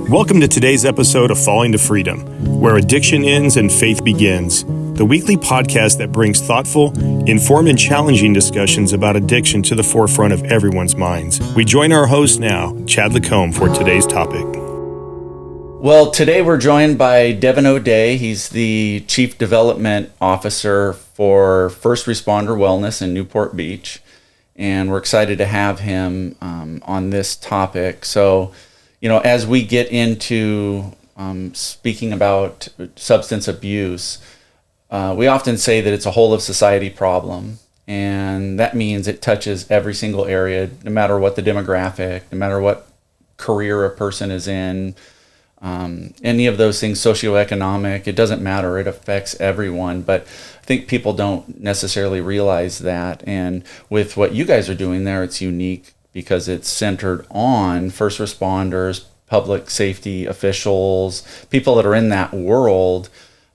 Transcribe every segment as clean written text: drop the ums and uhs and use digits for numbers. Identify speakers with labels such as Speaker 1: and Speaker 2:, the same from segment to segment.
Speaker 1: Welcome to today's episode of Falling to Freedom, where addiction ends and faith begins. The weekly podcast that brings thoughtful, informed, and challenging discussions about addiction to the forefront of everyone's minds. We join our host now, Chad LaComb, for today's topic.
Speaker 2: Well, today we're joined by Devin O'Day. He's the Chief Development Officer for First Responder Wellness in Newport Beach, and we're excited to have him on this topic. So, as we get into speaking about substance abuse, we often say that it's a whole of society problem, and that means it touches every single area, no matter what the demographic, no matter what career a person is in, any of those things, socioeconomic, it doesn't matter, it affects everyone. But I think people don't necessarily realize that, and with what you guys are doing there, it's unique because it's centered on first responders, public safety officials, people that are in that world,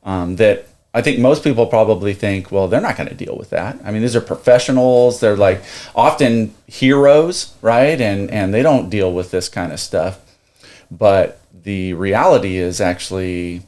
Speaker 2: that I think most people probably think, well, they're not going to deal with that. I mean, these are professionals. They're like often heroes, right? And they don't deal with this kind of stuff. But the reality is actually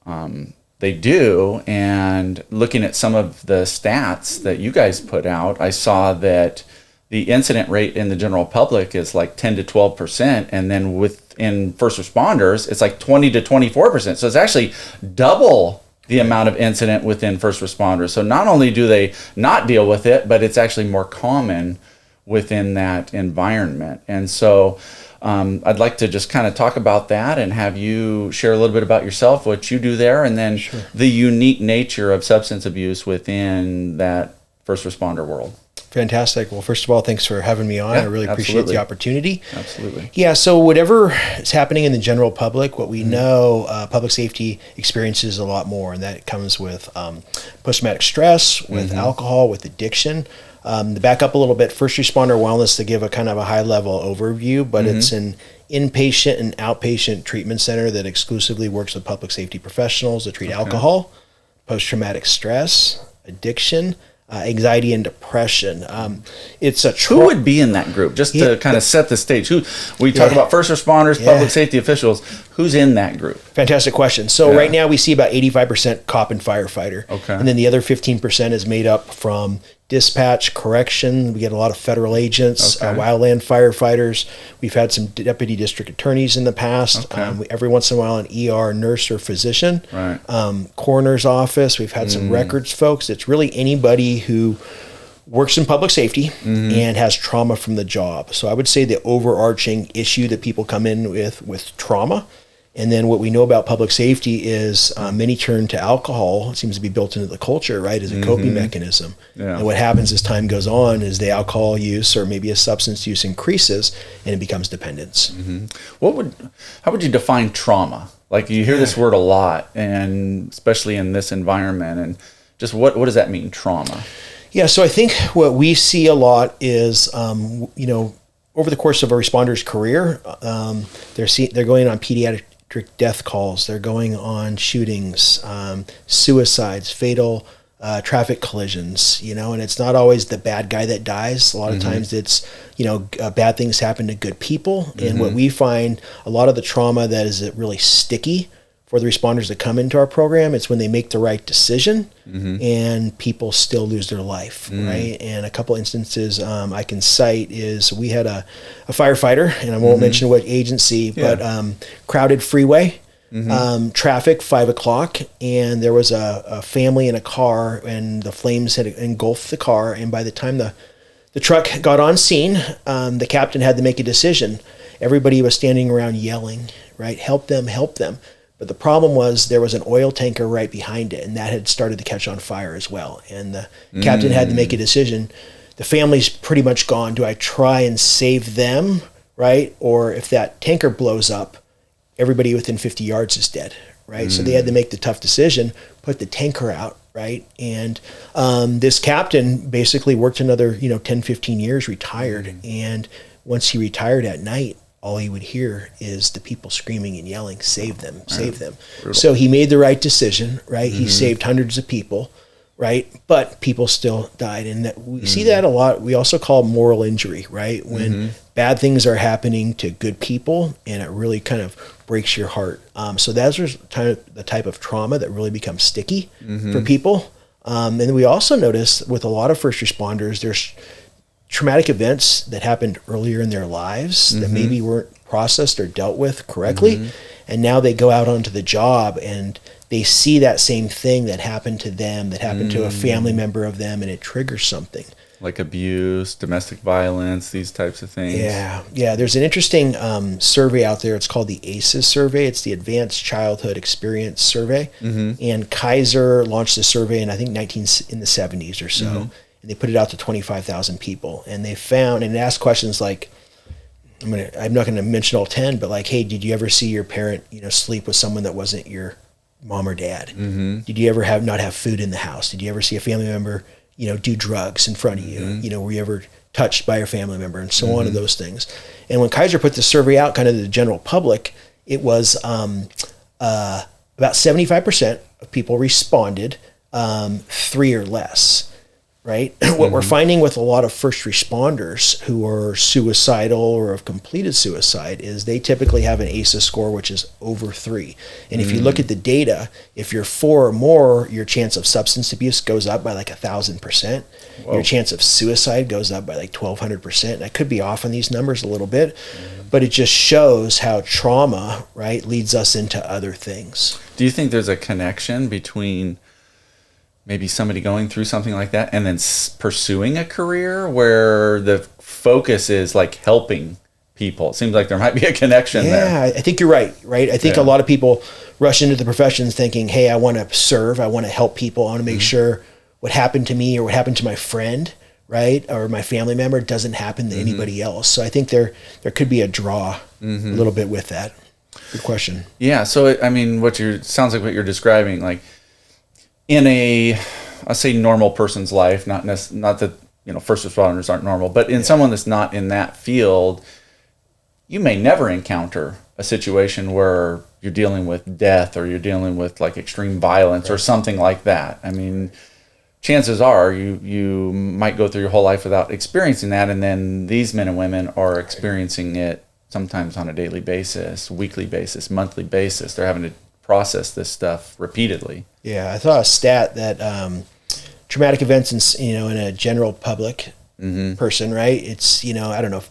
Speaker 2: they do. And looking at some of the stats that you guys put out, I saw that the incident rate in the general public is like 10 to 12%. And then within first responders, it's like 20 to 24%. So it's actually double the amount of incident within first responders. So not only do they not deal with it, but it's actually more common within that environment. And so I'd like to just kind of talk about that and have you share a little bit about yourself, what you do there, and then the unique nature of substance abuse within that first responder world.
Speaker 3: Fantastic. Well, first of all, thanks for having me on. I really appreciate the opportunity.
Speaker 2: Absolutely.
Speaker 3: Yeah, so whatever is happening in the general public, what we know, public safety experiences a lot more, and that comes with post-traumatic stress, with alcohol, with addiction. To back up a little bit, first responder wellness, to give a kind of a high-level overview, but it's an inpatient and outpatient treatment center that exclusively works with public safety professionals to treat alcohol, post-traumatic stress, addiction, anxiety and depression. It's a
Speaker 2: who would be in that group? Just to kind of set the stage. Who we talk about first responders, public safety officials. Who's in that group?
Speaker 3: Fantastic question. So right now we see about 85% cop and firefighter.
Speaker 2: Okay.
Speaker 3: And then the other 15% is made up from dispatch, correction. We get a lot of federal agents, wildland firefighters. We've had some deputy district attorneys in the past. Every once in a while, an ER nurse or physician.
Speaker 2: Right.
Speaker 3: Coroner's office. We've had some records folks. It's really anybody who works in public safety and has trauma from the job. So I would say the overarching issue that people come in with trauma. And then what we know about public safety is many turn to alcohol. It seems to be built into the culture, right, as a coping mechanism. Yeah. And what happens as time goes on is the alcohol use or maybe a substance use increases and it becomes dependence.
Speaker 2: How would you define trauma? Like you hear this word a lot, and especially in this environment. And just what does that mean, trauma?
Speaker 3: Yeah, so I think what we see a lot is, over the course of a responder's career, they're going on pediatric death calls, they're going on shootings, suicides, fatal traffic collisions, and it's not always the bad guy that dies. A lot of times it's, bad things happen to good people. And what we find, a lot of the trauma that is really sticky for the responders that come into our program, it's when they make the right decision and people still lose their life, right? And a couple instances I can cite is we had a firefighter, and I won't mention what agency, but crowded freeway, traffic, 5 o'clock, and there was a family in a car, and the flames had engulfed the car, and by the time the truck got on scene, the captain had to make a decision. Everybody was standing around yelling, right? Help them, help them. But the problem was there was an oil tanker right behind it, and that had started to catch on fire as well. And the captain had to make a decision. The family's pretty much gone. Do I try and save them, right? Or if that tanker blows up, everybody within 50 yards is dead, right? So they had to make the tough decision, put the tanker out, right? And this captain basically worked another 10, 15 years, retired. And once he retired at night, all he would hear is the people screaming and yelling, save them, save them. Brutal. So he made the right decision, right? He saved hundreds of people. right? But people still died. And that we see that a lot. We also call it moral injury, right? When bad things are happening to good people and it really kind of breaks your heart. So that's the type of trauma that really becomes sticky for people. And we also notice with a lot of first responders, there's traumatic events that happened earlier in their lives that maybe weren't processed or dealt with correctly. And now they go out onto the job and they see that same thing that happened to them, that happened to a family member of them, and it triggers something.
Speaker 2: Like abuse, domestic violence, these types of things.
Speaker 3: Yeah. There's an interesting survey out there. It's called the ACEs survey. It's the Advanced Childhood Experience Survey. And Kaiser launched this survey in, I think, in the 70s or so. And they put it out to 25,000 people. And they found, and it asked questions like, I'm not going to mention all 10, but like, hey, did you ever see your parent, sleep with someone that wasn't your mom or dad? Did you ever not have food in the house? Did you ever see a family member, do drugs in front of you? Were you ever touched by your family member, and so on, and those things? And when Kaiser put the survey out, kind of to the general public, it was about 75% of people responded 3 or less. Right? What we're finding with a lot of first responders who are suicidal or have completed suicide is they typically have an ACEs score which is over 3. And if you look at the data, if you're 4 or more, your chance of substance abuse goes up by like 1,000%. Your chance of suicide goes up by like 1,200%. And I could be off on these numbers a little bit, but it just shows how trauma, right, leads us into other things.
Speaker 2: Do you think there's a connection between maybe somebody going through something like that and then pursuing a career where the focus is like helping people? It seems like there might be a connection there.
Speaker 3: Yeah, I think you're right? I think a lot of people rush into the professions thinking, hey, I want to serve, I want to help people, I want to make sure what happened to me or what happened to my friend, right, or my family member doesn't happen to anybody else. So I think there could be a draw a little bit with that. Good question.
Speaker 2: Yeah, so sounds like what you're describing, like, in I say normal person's life, not that first responders aren't normal, but in someone that's not in that field, you may never encounter a situation where you're dealing with death or you're dealing with like extreme violence or something like that. I mean, chances are you might go through your whole life without experiencing that, and then these men and women are experiencing it sometimes on a daily basis, weekly basis, monthly basis. They're having to process this stuff repeatedly.
Speaker 3: Yeah, I saw a stat that traumatic events in a general public person, right? It's I don't know,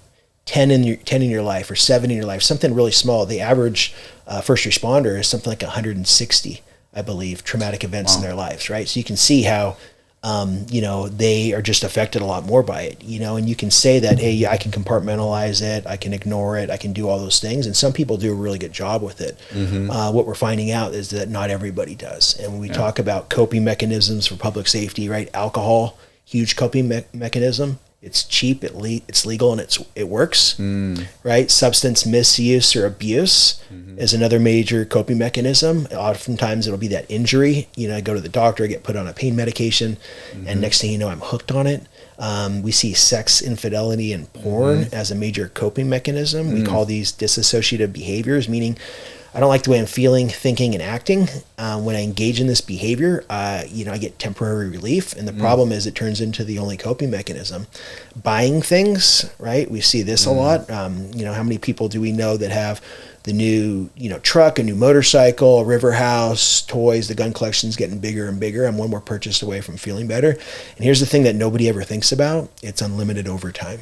Speaker 3: 10 in your life or 7 in your life, something really small. The average first responder is something like 160, I believe, traumatic events in their lives, right? So you can see how they are just affected a lot more by it, and you can say that, hey, I can compartmentalize it, I can ignore it, I can do all those things. And some people do a really good job with it. What we're finding out is that not everybody does. And when we talk about coping mechanisms for public safety, right? Alcohol, huge coping mechanism. It's cheap, it's legal, and it works, right? Substance misuse or abuse is another major coping mechanism. Oftentimes it'll be that injury. I go to the doctor, I get put on a pain medication, and next thing you know, I'm hooked on it. We see sex infidelity and porn as a major coping mechanism. We call these disassociative behaviors, meaning I don't like the way I'm feeling, thinking, and acting. When I engage in this behavior, I get temporary relief. And the problem is it turns into the only coping mechanism. Buying things, right? We see this a lot. How many people do we know that have the new, truck, a new motorcycle, a river house, toys? The gun collection's getting bigger and bigger. I'm one more purchase away from feeling better. And here's the thing that nobody ever thinks about. It's unlimited overtime.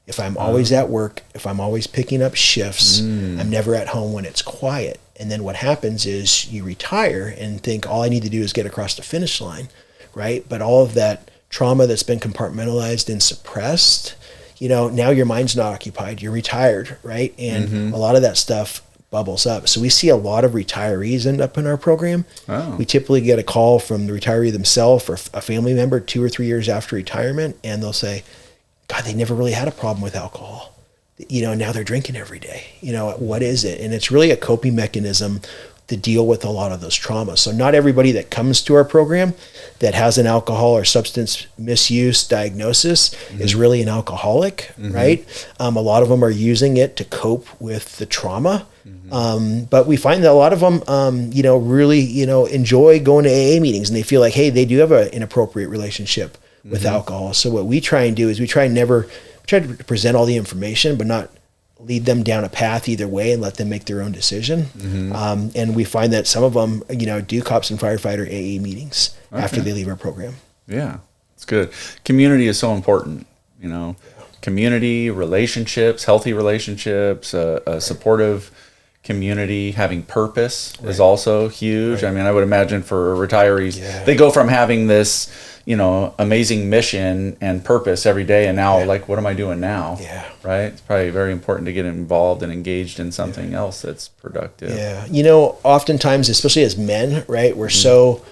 Speaker 3: If I'm always at work, if I'm always picking up shifts, I'm never at home when it's quiet. And then what happens is you retire and think all I need to do is get across the finish line, right? But all of that trauma that's been compartmentalized and suppressed, now your mind's not occupied, you're retired, right? And a lot of that stuff bubbles up. So we see a lot of retirees end up in our program. We typically get a call from the retiree themselves or a family member 2 or 3 years after retirement, and they'll say, God, they never really had a problem with alcohol. Now they're drinking every day. What is it? And it's really a coping mechanism to deal with a lot of those traumas. So not everybody that comes to our program that has an alcohol or substance misuse diagnosis is really an alcoholic, right? A lot of them are using it to cope with the trauma. But we find that a lot of them, really, enjoy going to AA meetings, and they feel like, hey, they do have an inappropriate relationship with alcohol. So what we try and do is we try to present all the information, but not lead them down a path either way and let them make their own decision. And we find that some of them, do cops and firefighter AA meetings after they leave our program.
Speaker 2: Yeah, it's good. Community is so important, community, relationships, healthy relationships, a supportive community, having purpose is also huge. I mean, I would imagine for retirees, they go from having this, amazing mission and purpose every day, and now what am I doing now? Right? It's probably very important to get involved and engaged in something else that's productive.
Speaker 3: Oftentimes, especially as men, right, we're so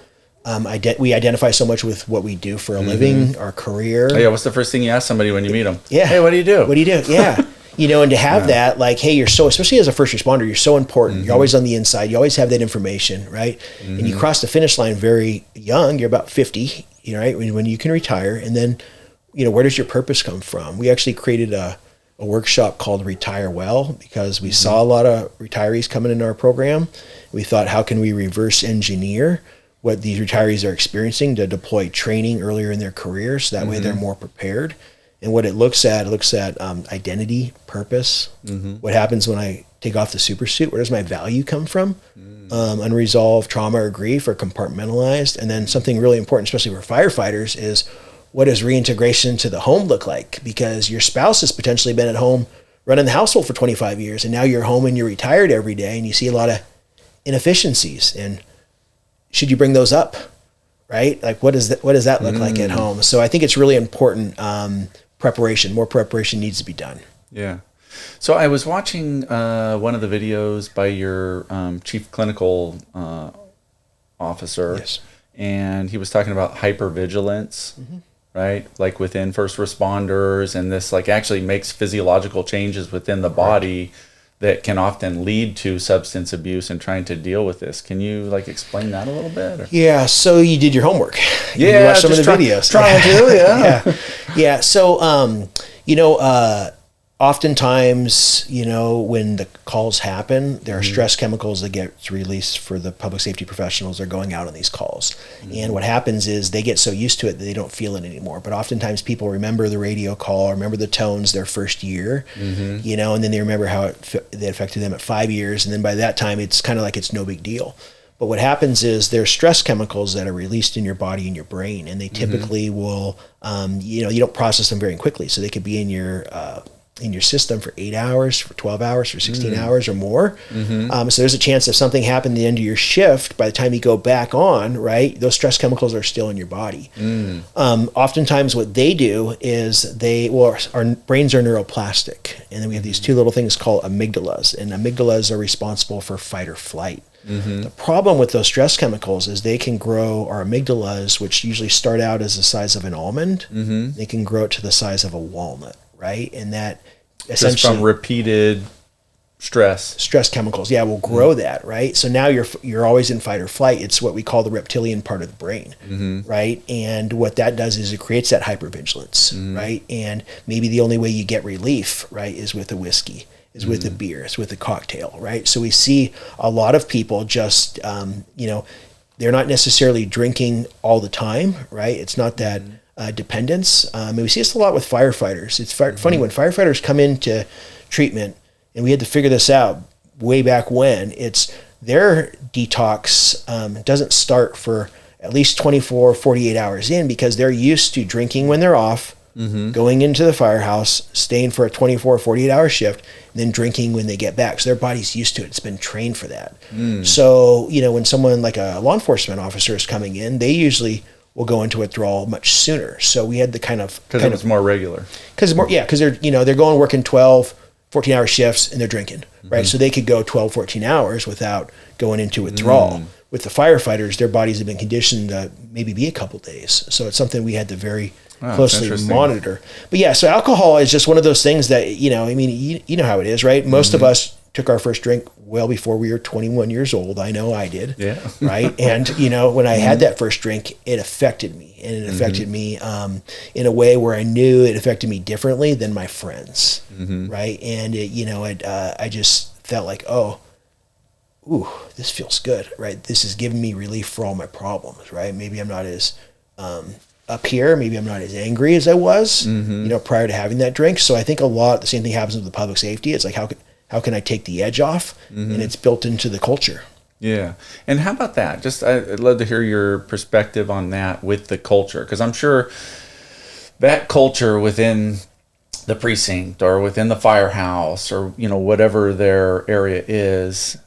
Speaker 3: we identify so much with what we do for a living, our career.
Speaker 2: Oh, yeah, what's the first thing you ask somebody when you meet them?
Speaker 3: Hey,
Speaker 2: what do you do?
Speaker 3: What do you do? And to have that, hey, you're so, especially as a first responder, you're so important. You're always on the inside. You always have that information, right? And you cross the finish line very young. You're about 50, right? When you can retire. And then, where does your purpose come from? We actually created a workshop called Retire Well, because we saw a lot of retirees coming into our program. We thought, how can we reverse engineer what these retirees are experiencing to deploy training earlier in their career, so that way they're more prepared. And what it looks at identity, purpose. What happens when I take off the super suit? Where does my value come from? Unresolved trauma or grief or compartmentalized. And then something really important, especially for firefighters, is what does reintegration to the home look like? Because your spouse has potentially been at home running the household for 25 years, and now you're home and you're retired every day, and you see a lot of inefficiencies. And should you bring those up? Right? What does that look like at home? So I think it's really important. More preparation needs to be done.
Speaker 2: Yeah. So I was watching one of the videos by your chief clinical officer, and he was talking about hyper-vigilance, right? Like within first responders, and this actually makes physiological changes within the body that can often lead to substance abuse and trying to deal with this. Can you explain that a little bit? Or?
Speaker 3: Yeah. So you did your homework. You watched some of the videos.
Speaker 2: Trying to,
Speaker 3: yeah. So, oftentimes, when the calls happen, there are stress chemicals that get released for the public safety professionals that are going out on these calls. And what happens is they get so used to it that they don't feel it anymore. But oftentimes people remember the radio call, remember the tones their first year, and then they remember how it affected them at 5 years. And then by that time, it's kind of like it's no big deal. But what happens is there's stress chemicals that are released in your body and your brain, and they typically will, you don't process them very quickly. So they could be in your system for 8 hours, for 12 hours, for 16 hours or more. So there's a chance if something happened at the end of your shift, by the time you go back on, right, those stress chemicals are still in your body. Oftentimes what they do is our brains are neuroplastic. And then we have these two little things called amygdalas, and amygdalas are responsible for fight or flight. The problem with those stress chemicals is they can grow our amygdalas, which usually start out as the size of an almond. They can grow it to the size of a walnut, right? And that essentially
Speaker 2: just from repeated stress
Speaker 3: chemicals, will grow that, right? So now you're always in fight or flight. It's what we call the reptilian part of the brain, right? And what that does is it creates that hypervigilance, right? And maybe the only way you get relief, right, is with a whiskey, is with a beer, is with a cocktail, right? So we see a lot of people just, they're not necessarily drinking all the time, right? It's not that dependence. And we see this a lot with firefighters. It's funny when firefighters come into treatment, and we had to figure this out way back when, it's their detox doesn't start for at least 24, 48 hours in, because they're used to drinking when they're off, going into the firehouse, staying for a 24, 48 hour shift, and then drinking when they get back. So their body's used to it. It's been trained for that. So, when someone like a law enforcement officer is coming in, they usually will go into withdrawal much sooner. So we had the because
Speaker 2: it was more regular.
Speaker 3: Because they're going working 12, 14 hour shifts and they're drinking, right? So they could go 12, 14 hours without going into withdrawal. With the firefighters, their bodies have been conditioned to maybe be a couple days. So it's something we had to very closely monitor. But so alcohol is just one of those things that, you know how it is, right? Most of us took our first drink well before we were 21 years old. I know I did.
Speaker 2: Yeah.
Speaker 3: Right. And, when I had that first drink, it affected me. And it affected me in a way where I knew it affected me differently than my friends. Right. And, I just felt like, ooh, this feels good. Right. This is giving me relief for all my problems. Right. Maybe I'm not as up here. Maybe I'm not as angry as I was, prior to having that drink. So I think the same thing happens with the public safety. It's like, how can I take the edge off? And it's built into the culture.
Speaker 2: Yeah. And how about that? I'd love to hear your perspective on that with the culture, because I'm sure that culture within the precinct or within the firehouse or, whatever their area is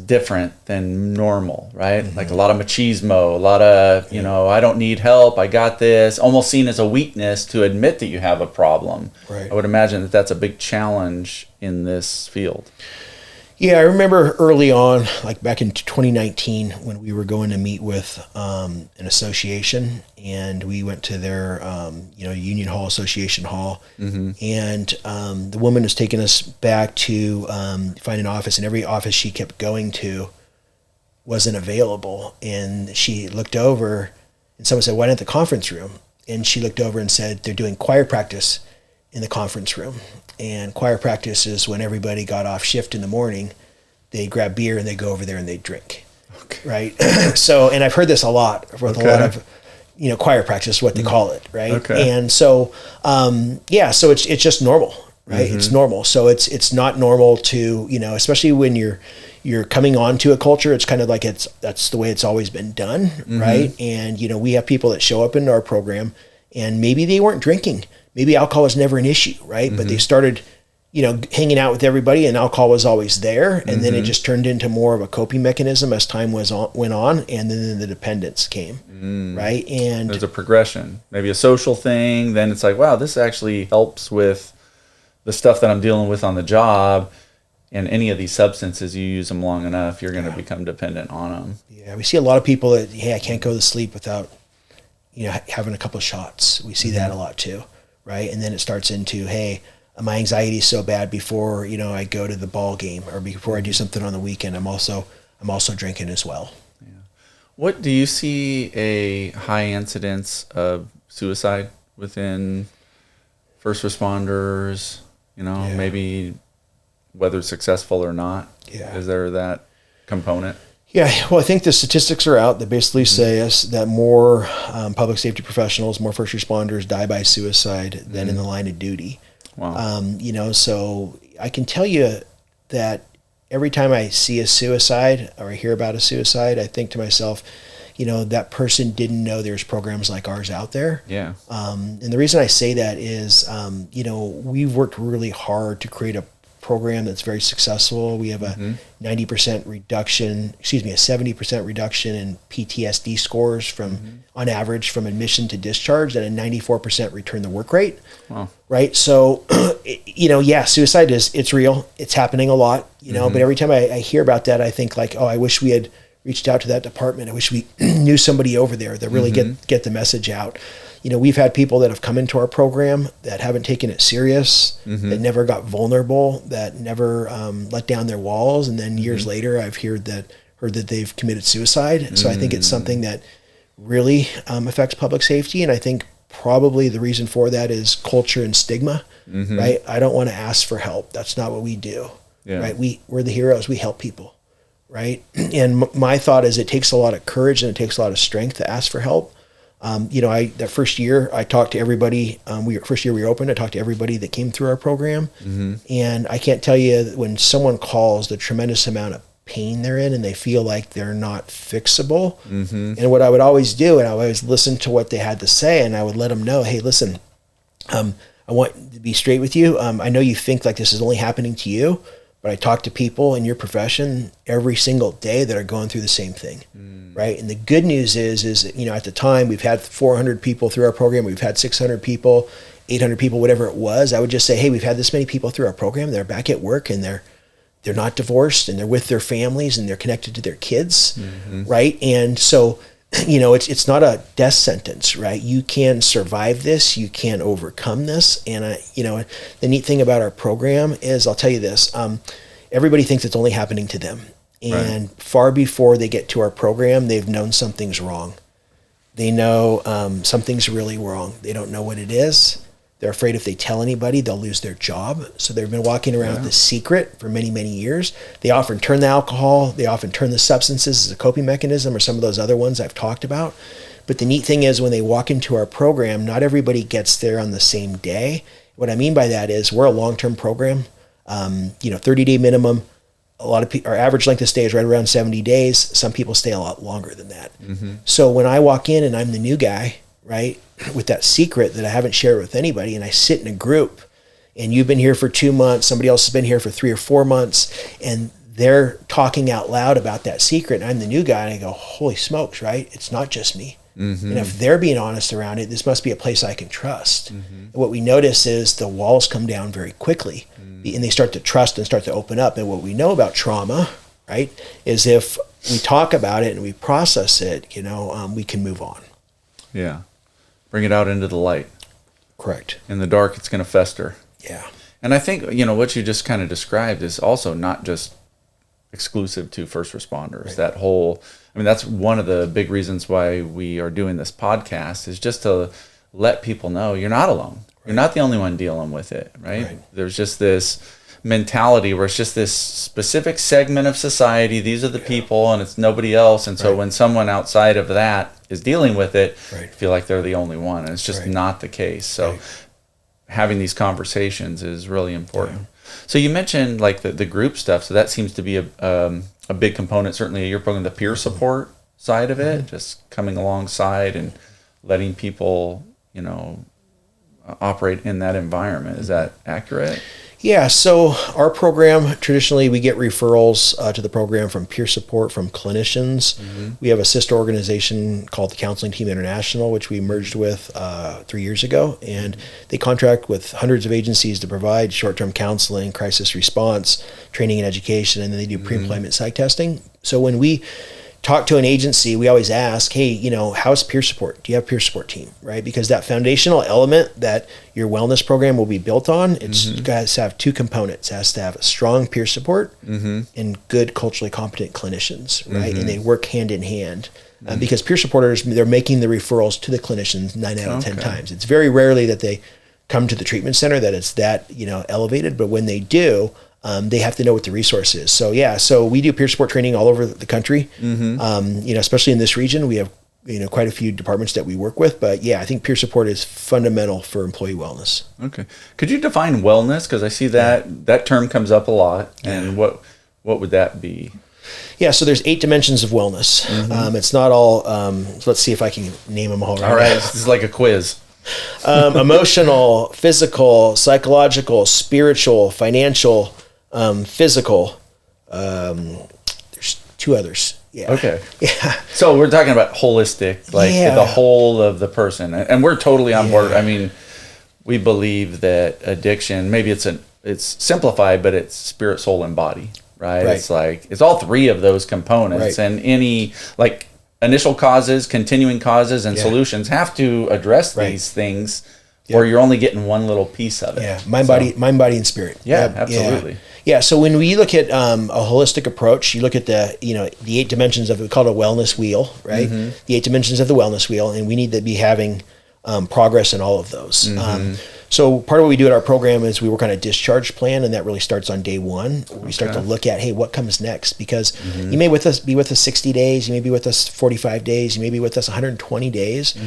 Speaker 2: different than normal, right? Like a lot of machismo, a lot of, I don't need help, I got this, almost seen as a weakness to admit that you have a problem.
Speaker 3: Right.
Speaker 2: I would imagine that that's a big challenge in this field.
Speaker 3: Yeah, I remember early on, like back in 2019, when we were going to meet with an association, and we went to their, Union Hall, Association Hall, and the woman was taking us back to find an office, and every office she kept going to wasn't available. And she looked over, and someone said, "Why not the conference room?" And she looked over and said, "They're doing choir practice in the conference room." And choir practice is when everybody got off shift in the morning, they grab beer and they go over there and they drink. Okay. Right. So, and I've heard this a lot with a lot of, choir practice, what they call it. Right.
Speaker 2: Okay.
Speaker 3: And so, so it's just normal, right? It's normal. So it's not normal to, especially when you're coming onto a culture, it's kind of like that's the way it's always been done. Right. And, we have people that show up into our program and maybe they weren't drinking. Maybe alcohol was never an issue, right? But they started, hanging out with everybody, and alcohol was always there. And then it just turned into more of a coping mechanism as time went on, and then the dependence came, right? And
Speaker 2: there's a progression, maybe a social thing. Then it's like, wow, this actually helps with the stuff that I'm dealing with on the job. And any of these substances, you use them long enough, you're going to become dependent on them.
Speaker 3: Yeah, we see a lot of people that, hey, I can't go to sleep without, having a couple of shots. We see that a lot too. Right. And then it starts into, hey, my anxiety is so bad before, I go to the ball game or before I do something on the weekend, I'm also drinking as well.
Speaker 2: Yeah. What do you see a high incidence of suicide within first responders, maybe whether successful or not?
Speaker 3: Yeah.
Speaker 2: Is there that component?
Speaker 3: Yeah, well, I think the statistics are out that basically say us that more public safety professionals, more first responders die by suicide than in the line of duty.
Speaker 2: Wow.
Speaker 3: So I can tell you that every time I see a suicide or I hear about a suicide, I think to myself, that person didn't know there's programs like ours out there.
Speaker 2: Yeah.
Speaker 3: And the reason I say that is, we've worked really hard to create a program that's very successful. We have a 70% reduction in PTSD scores on average from admission to discharge, and a 94% return to work rate.
Speaker 2: Wow.
Speaker 3: Right. So, suicide it's real. It's happening a lot, but every time I hear about that, I think like, I wish we had reached out to that department. I wish we knew somebody over there that really get the message out. We've had people that have come into our program that haven't taken it serious, that never got vulnerable, that never let down their walls. And then years later, I've heard that they've committed suicide. So I think it's something that really affects public safety. And I think probably the reason for that is culture and stigma, right? I don't want to ask for help. That's not what we do, right? We're the heroes. We help people, right? And my thought is it takes a lot of courage and it takes a lot of strength to ask for help. That first year I talked to everybody, first year we opened, I talked to everybody that came through our program. And I can't tell you when someone calls the tremendous amount of pain they're in and they feel like they're not fixable. And what I would always do, and I would always listen to what they had to say, and I would let them know, hey, listen, I want to be straight with you. I know you think like this is only happening to you, but I talk to people in your profession every single day that are going through the same thing. Right. And the good news is, at the time we've had 400 people through our program. We've had 600 people, 800 people, whatever it was. I would just say, hey, we've had this many people through our program. They're back at work and they're not divorced and they're with their families and they're connected to their kids. Right. And so, it's not a death sentence, right? You can survive this. You can overcome this. And, the neat thing about our program is, I'll tell you this, everybody thinks it's only happening to them. And far before they get to our program, they've known something's wrong. They know something's really wrong. They don't know what it is. They're afraid if they tell anybody, they'll lose their job. So they've been walking around with this secret for many, many years. They often turn the alcohol. They often turn the substances as a coping mechanism, or some of those other ones I've talked about. But the neat thing is, when they walk into our program, not everybody gets there on the same day. What I mean by that is, we're a long-term program, 30-day minimum. A lot of people, our average length of stay is right around 70 days. Some people stay a lot longer than that. So when I walk in and I'm the new guy, right, with that secret that I haven't shared with anybody, and I sit in a group, and you've been here for 2 months, somebody else has been here for 3 or 4 months, and they're talking out loud about that secret, and I'm the new guy, and I go, holy smokes, right? It's not just me. And if they're being honest around it, this must be a place I can trust. And what we notice is the walls come down very quickly, and they start to trust and start to open up. And what we know about trauma, right, is if we talk about it and we process it, we can move on.
Speaker 2: Yeah. Bring it out into the light.
Speaker 3: Correct.
Speaker 2: In the dark, it's going to fester.
Speaker 3: Yeah.
Speaker 2: And I think, what you just kind of described is also not just exclusive to first responders.
Speaker 3: Right.
Speaker 2: That whole, that's one of the big reasons why we are doing this podcast, is just to let people know you're not alone. Right. You're not the only one dealing with it, right? There's just this mentality where it's just this specific segment of society. These are the people, and it's nobody else. And so when someone outside of that is dealing with it, I feel like they're the only one, and it's just not the case. So having these conversations is really important. Yeah. So you mentioned like the group stuff. So that seems to be a big component, certainly of your program, the peer support side of it, just coming alongside and letting people, operate in that environment. Is that accurate?
Speaker 3: Yeah, so our program, traditionally we get referrals to the program from peer support from clinicians. We have a sister organization called the Counseling Team International, which we merged with 3 years ago, and they contract with hundreds of agencies to provide short-term counseling, crisis response, training and education, and then they do pre-employment psych testing. So when we talk to an agency, we always ask, hey, how's peer support? Do you have a peer support team, right? Because that foundational element that your wellness program will be built on, it's got to have 2 components. It has to have a strong peer support and good culturally competent clinicians, right? And they work hand in hand. Because peer supporters, they're making the referrals to the clinicians 9 out of 10 times. It's very rarely that they come to the treatment center that it's that, elevated, but when they do, they have to know what the resource is. So so we do peer support training all over the country. Especially in this region, we have quite a few departments that we work with. But I think peer support is fundamental for employee wellness. Okay,
Speaker 2: could you define wellness? Because I see that term comes up a lot. And what would that be?
Speaker 3: Yeah, so there's 8 dimensions of wellness. It's not all. Let's see if I can name them all.
Speaker 2: All right, this is like a quiz.
Speaker 3: Emotional, physical, psychological, spiritual, financial. Physical, there's 2 others. Yeah.
Speaker 2: Okay. Yeah. So we're talking about holistic, like the whole of the person, and we're totally on board. We believe that addiction, maybe it's simplified, but it's spirit, soul, and body, right? It's like, it's all 3 of those components, and any like initial causes, continuing causes, and solutions have to address these things, or you're only getting one little piece of it.
Speaker 3: Yeah. Mind, body, and spirit.
Speaker 2: Yeah, absolutely.
Speaker 3: Yeah, so when we look at a holistic approach, you look at the 8 dimensions of it. We call it a wellness wheel, right? The 8 dimensions of the wellness wheel, and we need to be having progress in all of those. So part of what we do at our program is we work on a discharge plan, and that really starts on day 1. We start to look at, hey, what comes next? Because you may be with us 60 days, you may be with us 45 days, you may be with us 120 days,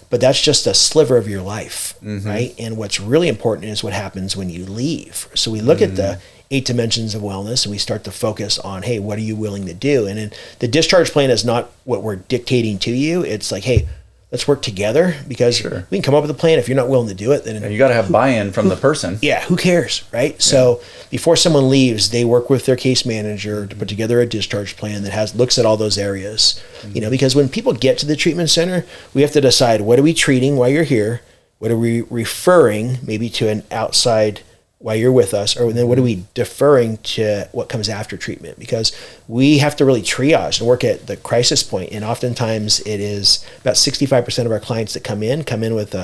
Speaker 3: but that's just a sliver of your life, right? And what's really important is what happens when you leave. So we look at the 8 dimensions of wellness, and we start to focus on, hey, what are you willing to do? And then the discharge plan is not what we're dictating to you. It's like, hey, let's work together, because we can come up with a plan. If you're not willing to do it, then
Speaker 2: you got to have buy-in from the person.
Speaker 3: Yeah, who cares, right? Yeah. So before someone leaves, they work with their case manager to put together a discharge plan that looks at all those areas. Because when people get to the treatment center, we have to decide, what are we treating while you're here? What are we referring maybe to an outside while you're with us, or then what are we deferring to what comes after treatment? Because we have to really triage and work at the crisis point, and oftentimes it is about 65% of our clients that come in with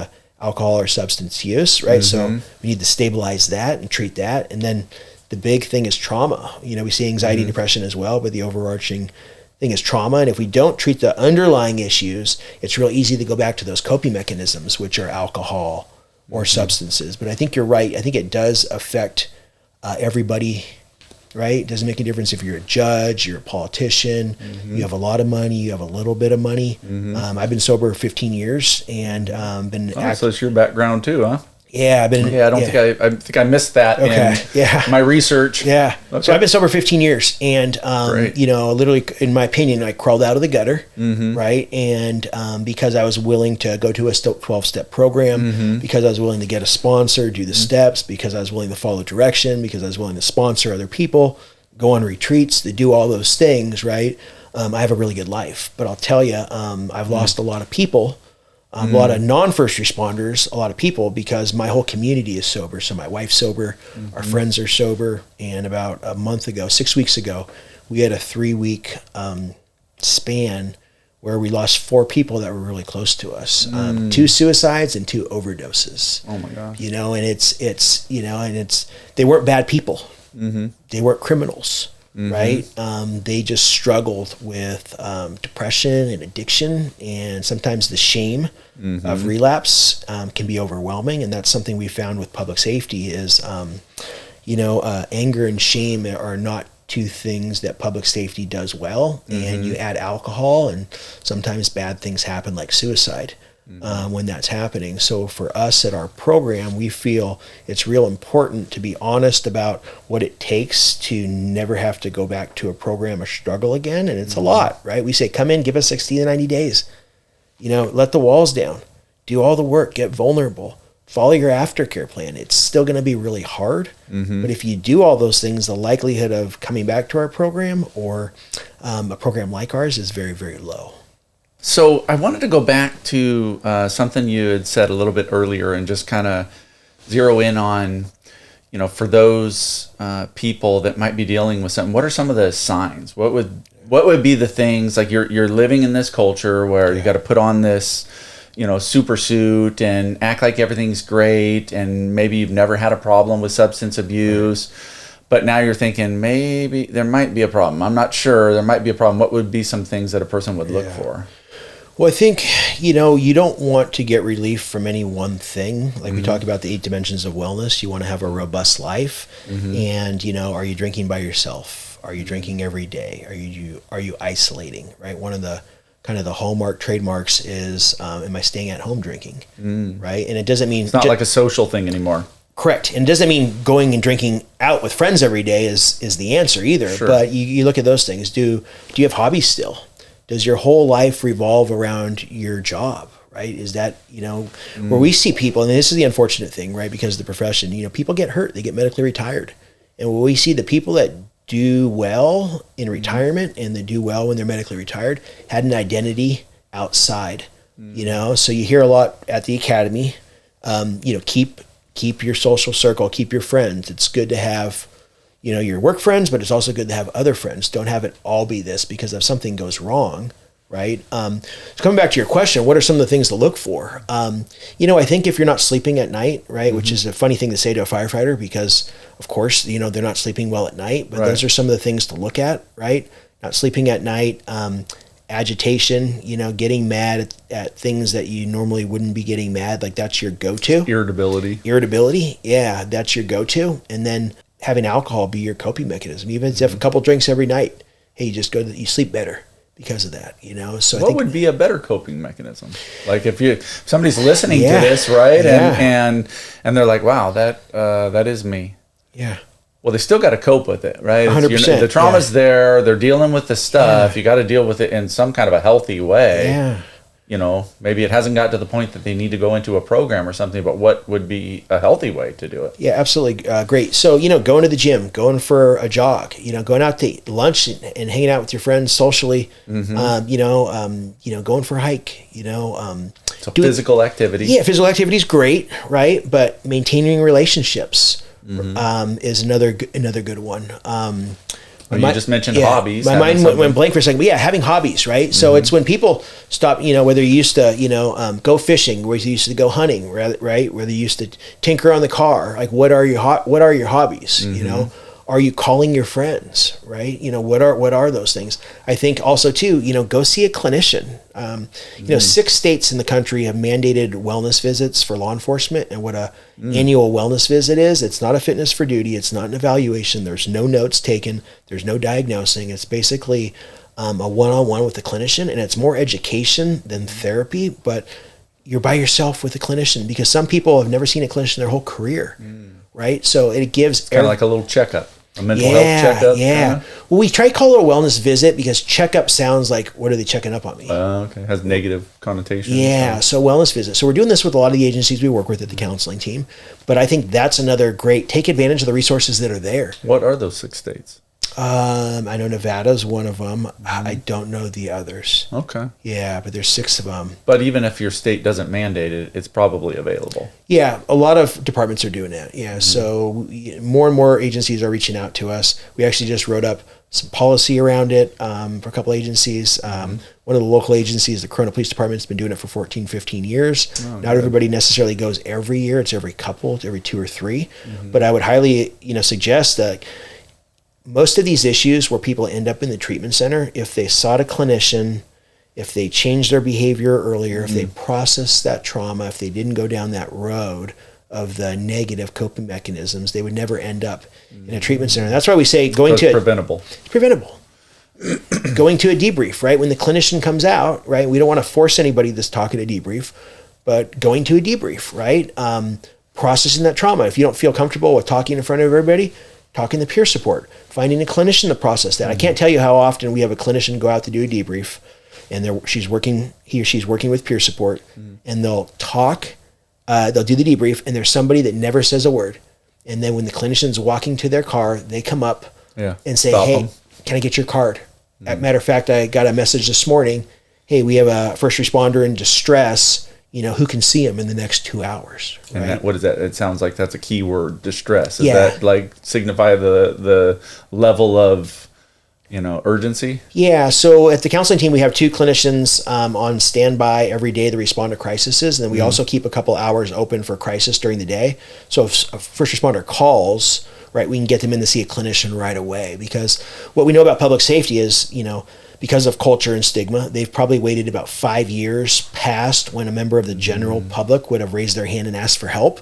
Speaker 3: alcohol or substance use, right? So we need to stabilize that and treat that, and then the big thing is trauma. We see anxiety and depression as well, but the overarching thing is trauma. And if we don't treat the underlying issues, it's real easy to go back to those coping mechanisms, which are alcohol or substances. But I think you're right. I think it does affect everybody, right? It doesn't make a difference if you're a judge, you're a politician, you have a lot of money, you have a little bit of money. I've been sober 15 years and been
Speaker 2: so it's your background too, huh?
Speaker 3: Yeah, I've been.
Speaker 2: Yeah, I think I missed that in my research.
Speaker 3: Yeah. Okay. So I've been sober 15 years, and literally, in my opinion, I crawled out of the gutter, right? And because I was willing to go to a 12-step program, because I was willing to get a sponsor, do the steps, because I was willing to follow direction, because I was willing to sponsor other people, go on retreats, to do all those things, right? I have a really good life. But I'll tell you, I've lost a lot of people. A lot of non-first responders, a lot of people, because my whole community is sober. So my wife's sober, our friends are sober, and about a month ago, 6 weeks ago, we had a 3-week span where we lost 4 people that were really close to us. 2 suicides and 2 overdoses.
Speaker 2: Oh my gosh.
Speaker 3: And they weren't bad people. They weren't criminals. Right? They just struggled with depression and addiction, and sometimes the shame of relapse can be overwhelming. And that's something we found with public safety is, anger and shame are not 2 things that public safety does well. And you add alcohol, and sometimes bad things happen, like suicide. When that's happening. So for us at our program, we feel it's real important to be honest about what it takes to never have to go back to a program or struggle again. And it's a lot, right? We say, come in, give us 60 to 90 days, let the walls down, do all the work, get vulnerable, follow your aftercare plan. It's still going to be really hard. But if you do all those things, the likelihood of coming back to our program or a program like ours is very, very low.
Speaker 2: So I wanted to go back to something you had said a little bit earlier and just kind of zero in on, for those people that might be dealing with something, what are some of the signs? What would be the things, like you're living in this culture where you got to put on this, super suit and act like everything's great, and maybe you've never had a problem with substance abuse, but now you're thinking maybe there might be a problem. I'm not sure. There might be a problem. What would be some things that a person would look for?
Speaker 3: Well, I think, you don't want to get relief from any one thing. Like we talked about the 8 dimensions of wellness. You want to have a robust life. And, are you drinking by yourself? Are you drinking every day? Are you isolating, right? One of the kind of the hallmark trademarks is, am I staying at home drinking, right? And it doesn't mean...
Speaker 2: It's not like a social thing anymore.
Speaker 3: Correct. And it doesn't mean going and drinking out with friends every day is the answer either.
Speaker 2: Sure.
Speaker 3: But you look at those things. Do you have hobbies still? Does your whole life revolve around your job, right? Is that, where we see people, and this is the unfortunate thing, right? Because of the profession, people get hurt, they get medically retired. And when we see the people that do well in retirement and they do well when they're medically retired had an identity outside, so you hear a lot at the academy, keep your social circle, keep your friends. It's good to have, your work friends, but it's also good to have other friends. Don't have it all be this, because if something goes wrong, right? So coming back to your question, what are some of the things to look for? I think if you're not sleeping at night, right, which is a funny thing to say to a firefighter, because of course, they're not sleeping well at night, but those are some of the things to look at, right? Not sleeping at night, agitation, getting mad at things that you normally wouldn't be getting mad, like that's your go-to. Irritability, yeah, that's your go-to. And then having alcohol be your coping mechanism. Even if you have a couple drinks every night, hey, you sleep better because of that, So
Speaker 2: what would be a better coping mechanism? Like if somebody's listening to this, right? And they're like, wow, that is me.
Speaker 3: Yeah.
Speaker 2: Well, they still got to cope with it, right?
Speaker 3: 100%.
Speaker 2: The trauma's there. They're dealing with the stuff. You got to deal with it in some kind of a healthy way.
Speaker 3: Yeah.
Speaker 2: Maybe it hasn't got to the point that they need to go into a program or something, but what would be a healthy way to do it?
Speaker 3: Yeah, absolutely. Great. So, going to the gym, going for a jog, going out to eat lunch and hanging out with your friends socially, going for a hike,
Speaker 2: So physical activity.
Speaker 3: Yeah, physical activity is great, right? But maintaining relationships is another good one.
Speaker 2: You just mentioned hobbies.
Speaker 3: My mind went blank for a second. But yeah, having hobbies, right? So it's when people stop, whether you used to, go fishing, whether you used to go hunting, right? Whether you used to tinker on the car, like what are your hobbies, Are you calling your friends, right? What are those things? I think also too, go see a clinician. 6 states in the country have mandated wellness visits for law enforcement. And what a annual wellness visit is, it's not a fitness for duty. It's not an evaluation. There's no notes taken. There's no diagnosing. It's basically a one-on-one with the clinician, and it's more education than therapy, but you're by yourself with a clinician, because some people have never seen a clinician their whole career. Right? So it gives
Speaker 2: kind of like a little checkup, a mental health checkup.
Speaker 3: Yeah.
Speaker 2: Kinda?
Speaker 3: Well, we try to call it a wellness visit because checkup sounds like, what are they checking up on me?
Speaker 2: Okay. Has negative connotations.
Speaker 3: Yeah. So wellness visit. So we're doing this with a lot of the agencies we work with at the counseling team. But I think that's another great, take advantage of the resources that are there.
Speaker 2: What are those 6 states?
Speaker 3: I know Nevada's one of them. I don't know the others.
Speaker 2: Okay.
Speaker 3: Yeah, but there's 6 of them.
Speaker 2: But even if your state doesn't mandate it, it's probably available.
Speaker 3: Yeah, a lot of departments are doing that. Yeah, so more and more agencies are reaching out to us. We actually just wrote up some policy around it for a couple agencies. One of the local agencies, the Corona Police Department, has been doing it for 14, 15 years. Not everybody necessarily goes every year. It's every couple, it's every 2 or 3. But I would highly, suggest that most of these issues where people end up in the treatment center, if they sought a clinician, if they changed their behavior earlier, if they processed that trauma, if they didn't go down that road of the negative coping mechanisms, they would never end up in a treatment center. And that's why we say going to
Speaker 2: preventable.
Speaker 3: It's preventable. Going to a debrief, right? When the clinician comes out, right? We don't want to force anybody that's talking a debrief, but going to a debrief, right? Processing that trauma. If you don't feel comfortable with talking in front of everybody, talking to peer support, finding a clinician to process that. I can't tell you how often we have a clinician go out to do a debrief, and he or she's working with peer support, and they'll talk, they'll do the debrief, and there's somebody that never says a word. And then when the clinician's walking to their car, they come up and say,
Speaker 2: Stop
Speaker 3: hey,
Speaker 2: them.
Speaker 3: Can I get your card? Matter of fact, I got a message this morning. Hey, we have a first responder in distress. Who can see him in the next 2 hours? Right?
Speaker 2: And what is that? It sounds like that's a key word, distress. Does
Speaker 3: Yeah.
Speaker 2: that like signify the level of, urgency?
Speaker 3: Yeah. So at the counseling team, we have 2 clinicians on standby every day to respond to crises. And then we also keep a couple hours open for crisis during the day. So if a first responder calls, right, we can get them in to see a clinician right away. Because what we know about public safety is, because of culture and stigma, they've probably waited about 5 years past when a member of the general public would have raised their hand and asked for help.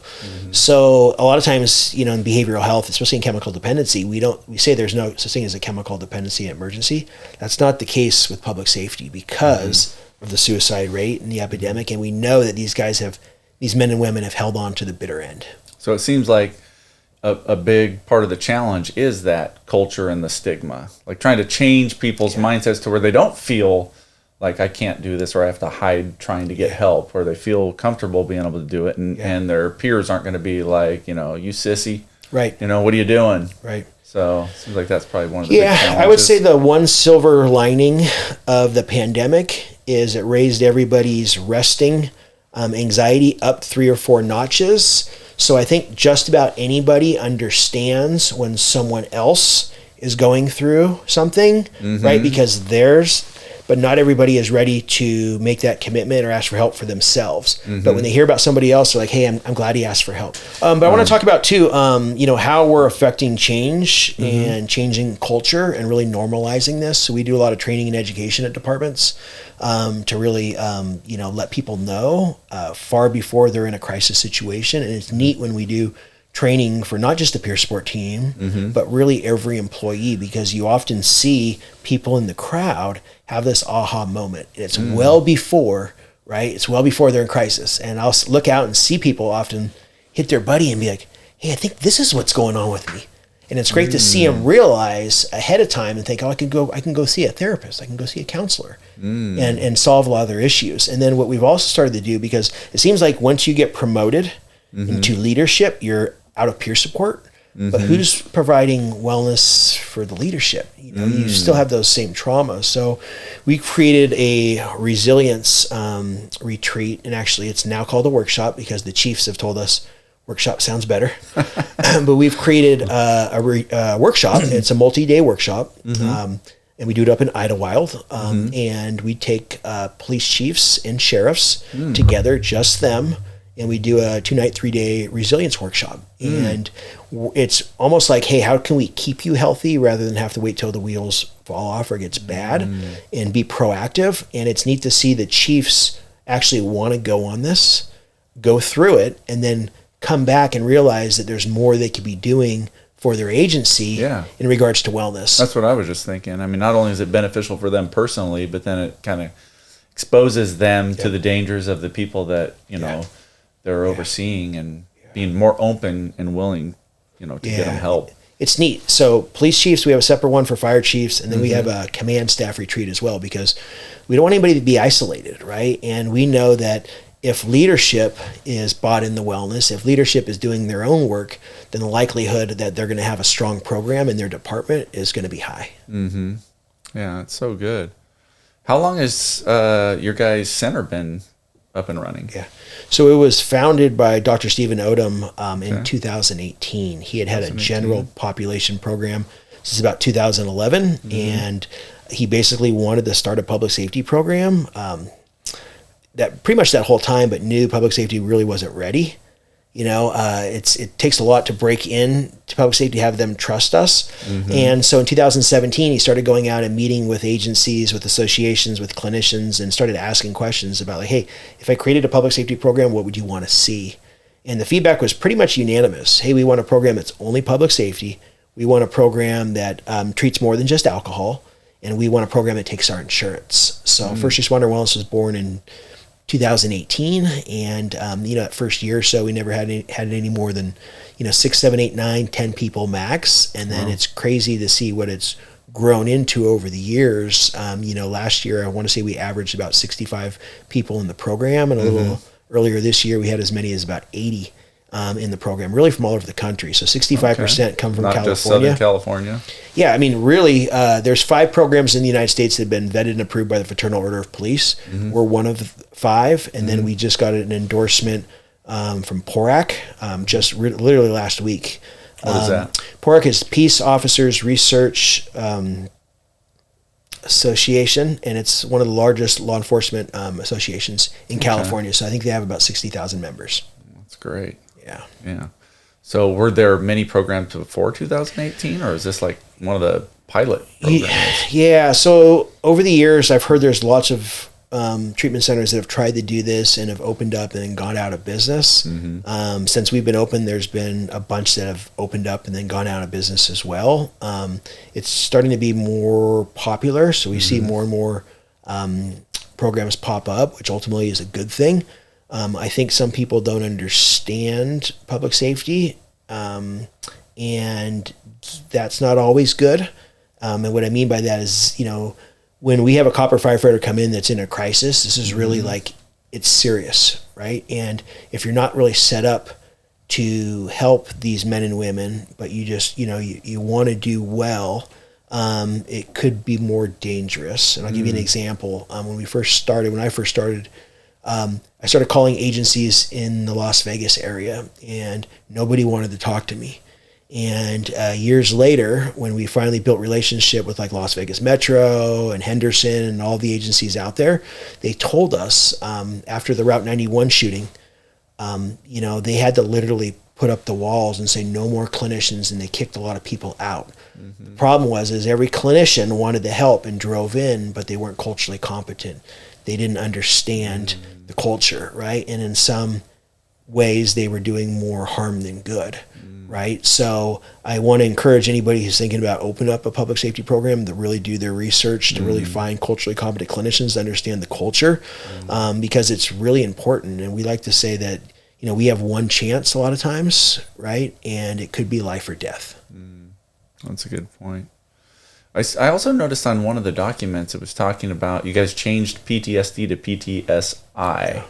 Speaker 3: So a lot of times, in behavioral health, especially in chemical dependency, we say there's no such thing as a chemical dependency emergency. That's not the case with public safety because of the suicide rate and the epidemic. And we know that these men and women have held on to the bitter end.
Speaker 2: So it seems like a big part of the challenge is that culture and the stigma, like trying to change people's mindsets to where they don't feel like I can't do this or I have to hide trying to get help, or they feel comfortable being able to do it. And their peers aren't going to be like, you sissy,
Speaker 3: right?
Speaker 2: What are you doing?
Speaker 3: Right.
Speaker 2: So it seems like that's probably one of the big challenges.
Speaker 3: I would say the one silver lining of the pandemic is it raised everybody's resting anxiety up 3 or 4 notches. So I think just about anybody understands when someone else is going through something, right? Because but not everybody is ready to make that commitment or ask for help for themselves. But when they hear about somebody else, they're like, hey, I'm glad he asked for help. But I want to talk about too, how we're affecting change and changing culture and really normalizing this. So we do a lot of training and education at departments to really, let people know far before they're in a crisis situation. And it's neat when we do training for not just the peer support team, but really every employee, because you often see people in the crowd have this aha moment. And it's well before, right? It's well before they're in crisis. And I'll look out and see people often hit their buddy and be like, hey, I think this is what's going on with me. And it's great to see them realize ahead of time and think, oh, I can go see a therapist. I can go see a counselor and solve a lot of their issues. And then what we've also started to do, because it seems like once you get promoted into leadership, you're out of peer support. But who's providing wellness for the leadership? You still have those same traumas. So we created a resilience retreat, and actually it's now called a workshop because the chiefs have told us workshop sounds better. But we've created a workshop. It's a multi-day workshop, and we do it up in Idlewild. And we take police chiefs and sheriffs together, just them, and we do a 2-night, 3-day resilience workshop. And it's almost like, hey, how can we keep you healthy rather than have to wait till the wheels fall off or gets bad, and be proactive. And it's neat to see the chiefs actually want to go on this, go through it, and then come back and realize that there's more they could be doing for their agency in regards to wellness.
Speaker 2: That's what I was just thinking. I mean, not only is it beneficial for them personally, but then it kind of exposes them to the dangers of the people that, you know, they're overseeing, and being more open and willing, you know, to get them help.
Speaker 3: It's neat. So police chiefs, we have a separate one for fire chiefs, and then we have a command staff retreat as well, because we don't want anybody to be isolated, right? And we know that if leadership is bought in the wellness, if leadership is doing their own work, then the likelihood that they're going to have a strong program in their department is going to be high.
Speaker 2: Yeah, it's so good. How long has your guys' center been up and running?
Speaker 3: So it was founded by Dr. Stephen Odom in 2018. He had a general population program. This is about 2011, and he basically wanted to start a public safety program. That pretty much that whole time, but knew public safety really wasn't ready. You know, it takes a lot to break in to public safety, have them trust us. And so in 2017, he started going out and meeting with agencies, with associations, with clinicians, and started asking questions about, like, hey, if I created a public safety program, what would you want to see? And the feedback was pretty much unanimous. Hey, we want a program that's only public safety. We want a program that treats more than just alcohol. And we want a program that takes our insurance. So First Responder Wellness was born in 2018, and you know, that first year or so, we never had any more than 6, 7, 8, 9, 10 people max, and then it's crazy to see what it's grown into over the years. Last year I want to say we averaged about 65 people in the program, and a little earlier this year we had as many as about 80 in the program, really from all over the country. So 65% come from California.
Speaker 2: Just Southern California.
Speaker 3: Yeah, I mean, really, there's 5 programs in the United States that have been vetted and approved by the Fraternal Order of Police. We're one of the 5, and then we just got an endorsement from PORAC just literally last week.
Speaker 2: What is that?
Speaker 3: PORAC is Peace Officers Research Association, and it's one of the largest law enforcement associations in California. So I think they have about 60,000 members.
Speaker 2: That's great.
Speaker 3: Yeah.
Speaker 2: So were there many programs before 2018, or is this like one of the pilot programs?
Speaker 3: Yeah. So over the years, I've heard there's lots of treatment centers that have tried to do this and have opened up and then gone out of business. Since we've been open, there's been a bunch that have opened up and then gone out of business as well. It's starting to be more popular, so we see more and more programs pop up, which ultimately is a good thing. I think some people don't understand public safety, and that's not always good. And what I mean by that is, when we have a copper firefighter come in that's in a crisis, this is really like, it's serious, right? And if you're not really set up to help these men and women, but you just, you want to do well, it could be more dangerous. And I'll give you an example. When I first started, I started calling agencies in the Las Vegas area, and nobody wanted to talk to me. And years later, when we finally built relationship with like Las Vegas Metro and Henderson and all the agencies out there, they told us after the Route 91 shooting, they had to literally put up the walls and say no more clinicians, and they kicked a lot of people out. The problem was every clinician wanted to help and drove in, but they weren't culturally competent. They didn't understand the culture, right? And in some ways, they were doing more harm than good, right? So I want to encourage anybody who's thinking about opening up a public safety program to really do their research, to really find culturally competent clinicians to understand the culture, because it's really important. And we like to say that, we have one chance a lot of times, right? And it could be life or death.
Speaker 2: That's a good point. I also noticed on one of the documents it was talking about you guys changed PTSD to PTSI.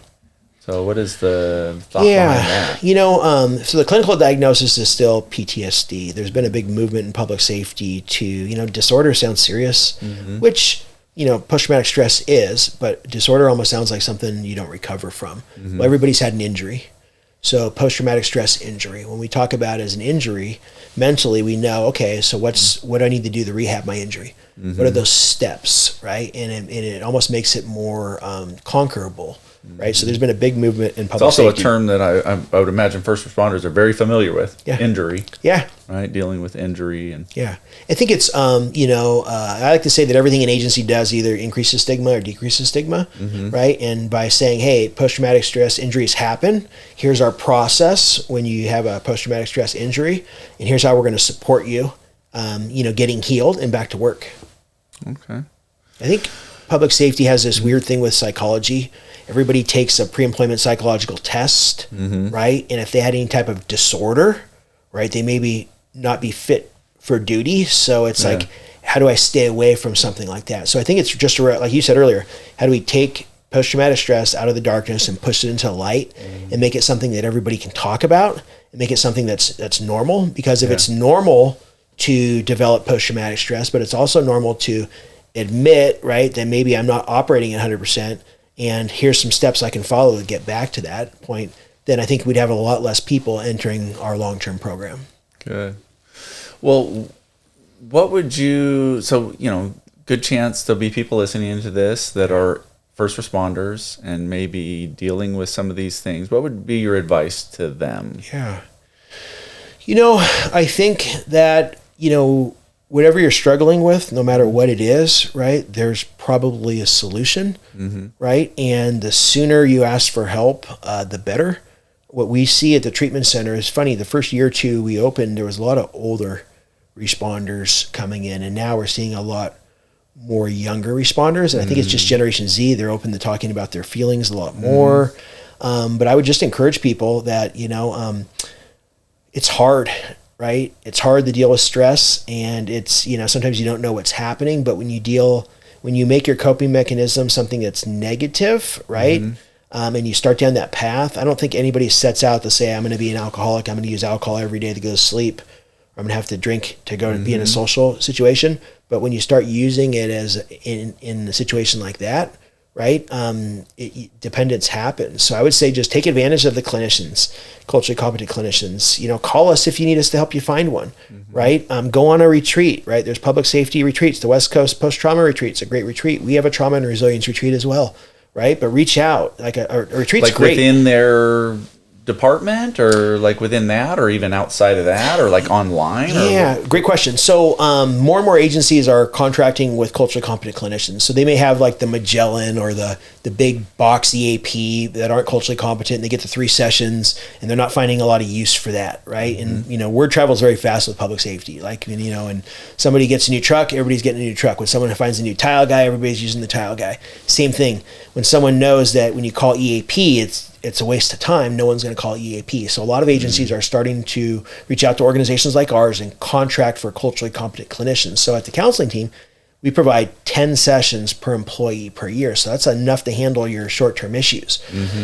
Speaker 2: So what is the thought behind that?
Speaker 3: So the clinical diagnosis is still PTSD. There's been a big movement in public safety to, disorder sounds serious, which, post-traumatic stress is, but disorder almost sounds like something you don't recover from. Well, everybody's had an injury. So post-traumatic stress injury. When we talk about it as an injury, mentally we know, okay, so what do I need to do to rehab my injury? What are those steps, right? And it almost makes it more conquerable. right? So there's been a big movement in
Speaker 2: It's
Speaker 3: public
Speaker 2: also
Speaker 3: safety.
Speaker 2: a term that I would imagine first responders are very familiar with.
Speaker 3: Yeah.
Speaker 2: Injury,
Speaker 3: Yeah.
Speaker 2: right? Dealing with injury and
Speaker 3: Yeah. I think it's, I like to say that everything an agency does either increases stigma or decreases stigma, right? And by saying, hey, post-traumatic stress injuries happen, here's our process when you have a post-traumatic stress injury, and here's how we're going to support you, getting healed and back to work.
Speaker 2: okay.
Speaker 3: I think public safety has this weird thing with psychology. Everybody takes a pre-employment psychological test, right? And if they had any type of disorder, right, they maybe not be fit for duty. So it's like, how do I stay away from something like that? So I think it's just like you said earlier, how do we take post-traumatic stress out of the darkness and push it into the light and make it something that everybody can talk about and make it something that's normal? Because if it's normal to develop post-traumatic stress, but it's also normal to admit, right, that maybe I'm not operating at 100%, and here's some steps I can follow to get back to that point, then I think we'd have a lot less people entering our long-term program.
Speaker 2: Good. Well, what would you, good chance there'll be people listening to this that are first responders and maybe dealing with some of these things. What would be your advice to them?
Speaker 3: Yeah. I think that, whatever you're struggling with, no matter what it is, right, there's probably a solution, right? And the sooner you ask for help, the better. What we see at the treatment center is funny. The first year or two we opened, there was a lot of older responders coming in, and now we're seeing a lot more younger responders. And I think it's just Generation Z. They're open to talking about their feelings a lot more. But I would just encourage people that, it's hard, right? It's hard to deal with stress, and it's, sometimes you don't know what's happening, but when you make your coping mechanism something that's negative, right? And you start down that path, I don't think anybody sets out to say, I'm going to be an alcoholic. I'm going to use alcohol every day to go to sleep. Or I'm going to have to drink to go and be in a social situation. But when you start using it as in a situation like that, right? Dependence happens. So I would say just take advantage of the clinicians, culturally competent clinicians. Call us if you need us to help you find one, right? Go on a retreat, right? There's public safety retreats. The West Coast Post-Trauma Retreat's a great retreat. We have a trauma and resilience retreat as well, right? But reach out. Like a retreat's
Speaker 2: like
Speaker 3: great.
Speaker 2: Within their department, or like within that, or even outside of that, or like online?
Speaker 3: Yeah, great question. So more and more agencies are contracting with culturally competent clinicians. So they may have like the Magellan or the big box EAP that aren't culturally competent. They get the 3 sessions and they're not finding a lot of use for that, right? And word travels very fast with public safety. Like and somebody gets a new truck, everybody's getting a new truck. When someone finds a new tile guy, everybody's using the tile guy. Same thing. When someone knows that when you call EAP, it's a waste of time, no one's going to call EAP. So a lot of agencies are starting to reach out to organizations like ours and contract for culturally competent clinicians. So at the counseling team, we provide 10 sessions per employee per year. So that's enough to handle your short-term issues.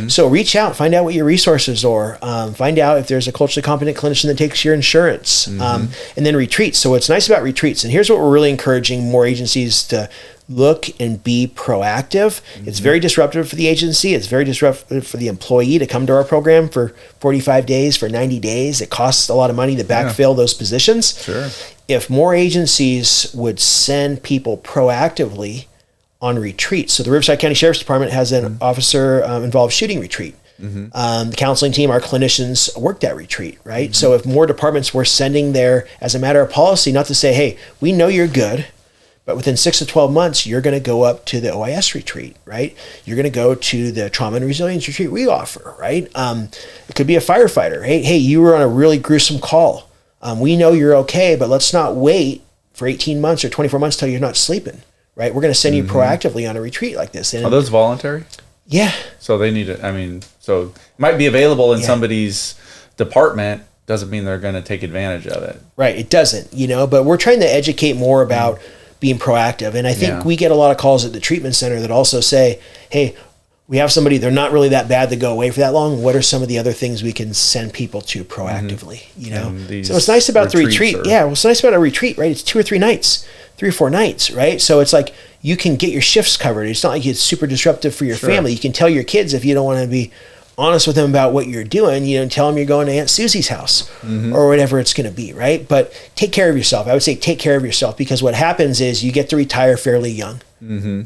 Speaker 3: So reach out, find out what your resources are, find out if there's a culturally competent clinician that takes your insurance, and then retreats. So what's nice about retreats, and here's what we're really encouraging more agencies to look and be proactive. It's very disruptive for the agency. It's very disruptive for the employee to come to our program for 45 days, for 90 days. It costs a lot of money to backfill those positions.
Speaker 2: Sure.
Speaker 3: If more agencies would send people proactively on retreats. So the Riverside County Sheriff's Department has an officer involved shooting retreat. The counseling team, our clinicians work that retreat, right? So if more departments were sending there as a matter of policy, not to say, hey, we know you're good, but within 6 to 12 months, you're going to go up to the OIS retreat, right? You're going to go to the trauma and resilience retreat we offer, right? It could be a firefighter. Hey, you were on a really gruesome call. We know you're okay, but let's not wait for 18 months or 24 months till you're not sleeping, right? We're going to send you proactively on a retreat like this. And
Speaker 2: are those voluntary?
Speaker 3: Yeah.
Speaker 2: So they need to, so it might be available in somebody's department. Doesn't mean they're going to take advantage of it.
Speaker 3: Right. It doesn't, but we're trying to educate more about being proactive. And I think we get a lot of calls at the treatment center that also say, hey, we have somebody, they're not really that bad to go away for that long. What are some of the other things we can send people to proactively, So what's nice about the retreat, what's nice about a retreat, right? It's 2 or 3 nights, 3 or 4 nights, right? So it's like you can get your shifts covered. It's not like it's super disruptive for your family. You can tell your kids if you don't want to be honest with them about what you're doing, and tell them you're going to Aunt Susie's house or whatever it's going to be, right? But take care of yourself. I would say take care of yourself, because what happens is you get to retire fairly young,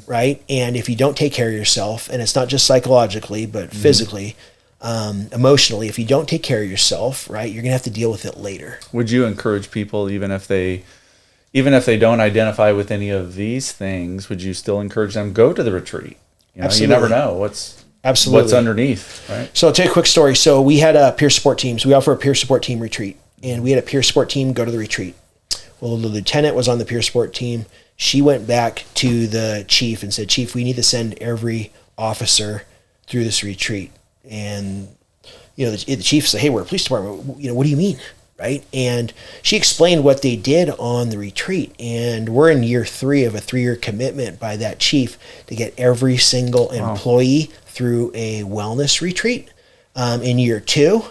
Speaker 3: right? And if you don't take care of yourself, and it's not just psychologically, but physically, emotionally, if you don't take care of yourself, right, you're going to have to deal with it later.
Speaker 2: Would you encourage people, even if they don't identify with any of these things, would you still encourage them go to the retreat? You never know what's underneath, right?
Speaker 3: So I'll tell you a quick story. So we had a peer support team. So we offer a peer support team retreat, and we had a peer support team go to the retreat. Well, the lieutenant was on the peer support team. She went back to the chief and said, "Chief, we need to send every officer through this retreat." And the chief said, "Hey, we're a police department. What do you mean?" Right? And she explained what they did on the retreat. And we're in year 3 of a 3-year commitment by that chief to get every single employee through a wellness retreat. In year 2,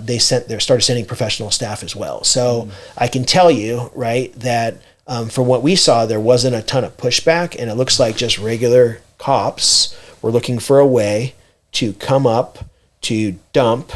Speaker 3: they started sending professional staff as well. So I can tell you, right, that from what we saw, there wasn't a ton of pushback, and it looks like just regular cops were looking for a way to come up, to dump,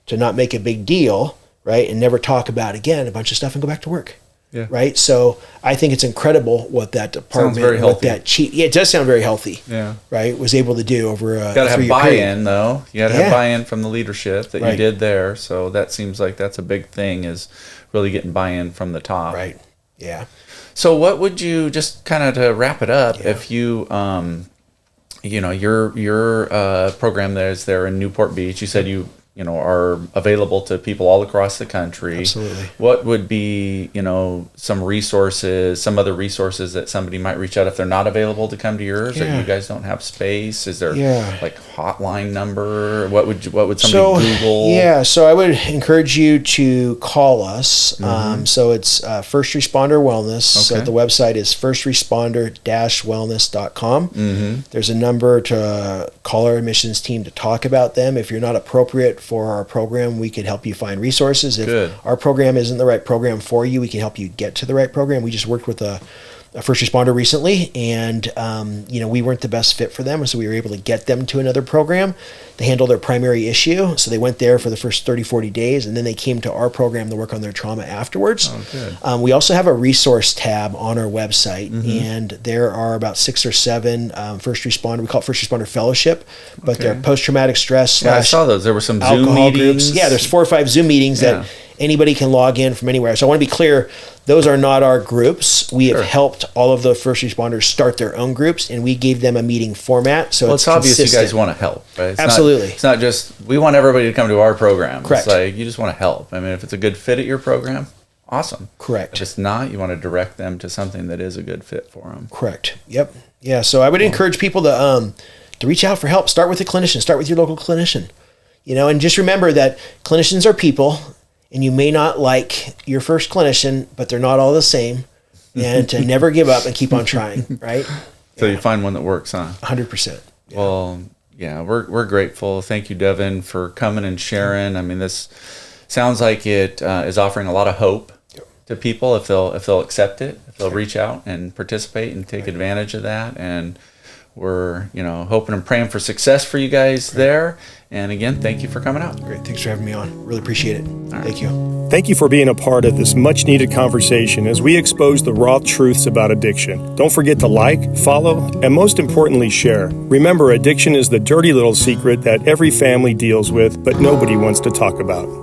Speaker 3: to not make a big deal, right, and never talk about again a bunch of stuff and go back to work. Yeah. Right. So I think it's incredible what that department,
Speaker 2: sounds very healthy.
Speaker 3: That chief, it does sound very healthy.
Speaker 2: Yeah.
Speaker 3: Right. Was able to do over a.
Speaker 2: Got to have buy-in though. You got to have buy-in from the leadership that you did there. So that seems like that's a big thing, is really getting buy-in from the top.
Speaker 3: Right. Yeah.
Speaker 2: So what would you, just kind of to wrap it up, if you, your program there in Newport Beach, you said you are available to people all across the country.
Speaker 3: Absolutely.
Speaker 2: What would be, some other resources that somebody might reach out if they're not available to come to yours, or you guys don't have space? Is there like hotline number? What would somebody Google?
Speaker 3: Yeah. So I would encourage you to call us. So it's First Responder Wellness.
Speaker 2: Okay.
Speaker 3: So the website is firstresponder-wellness.com. There's a number to call our admissions team to talk about them. If you're not appropriate for our program, we can help you find resources. If our program isn't the right program for you, we can help you get to the right program. We just worked with a first responder recently, and we weren't the best fit for them, so we were able to get them to another program to handle their primary issue. So they went there for the first 30, 40 days, and then they came to our program to work on their trauma afterwards. We also have a resource tab on our website, and there are about 6 or 7 first responder, we call it First Responder Fellowship, but they're post-traumatic stress.
Speaker 2: I saw those. There were some Zoom meetings.
Speaker 3: Groups. Yeah, there's 4 or 5 Zoom meetings that anybody can log in from anywhere. So I want to be clear, those are not our groups. We have helped all of the first responders start their own groups, and we gave them a meeting format. So
Speaker 2: it's obvious you guys want to help, right?
Speaker 3: Absolutely.
Speaker 2: It's not just, we want everybody to come to our program.
Speaker 3: Correct.
Speaker 2: It's like, you just want to help. I mean, if it's a good fit at your program, awesome.
Speaker 3: Correct.
Speaker 2: If it's not, you want to direct them to something that is a good fit for them.
Speaker 3: Correct. Yep. Yeah. So I would encourage people to reach out for help. Start with a clinician. Start with your local clinician. And just remember that clinicians are people, and you may not like your first clinician, but they're not all the same. And to never give up and keep on trying, right?
Speaker 2: So you find one that works, huh?
Speaker 3: 100%. Yeah.
Speaker 2: Well, yeah, we're grateful. Thank you, Devin, for coming and sharing. I mean, this sounds like it is offering a lot of hope to people if they'll accept it, if they'll reach out and participate and take advantage of that. And we're hoping and praying for success for you guys there. And again, thank you for coming out.
Speaker 3: Great. Thanks for having me on. Really appreciate it. Thank you.
Speaker 1: Thank you for being a part of this much-needed conversation as we expose the raw truths about addiction. Don't forget to like, follow, and most importantly, share. Remember, addiction is the dirty little secret that every family deals with, but nobody wants to talk about.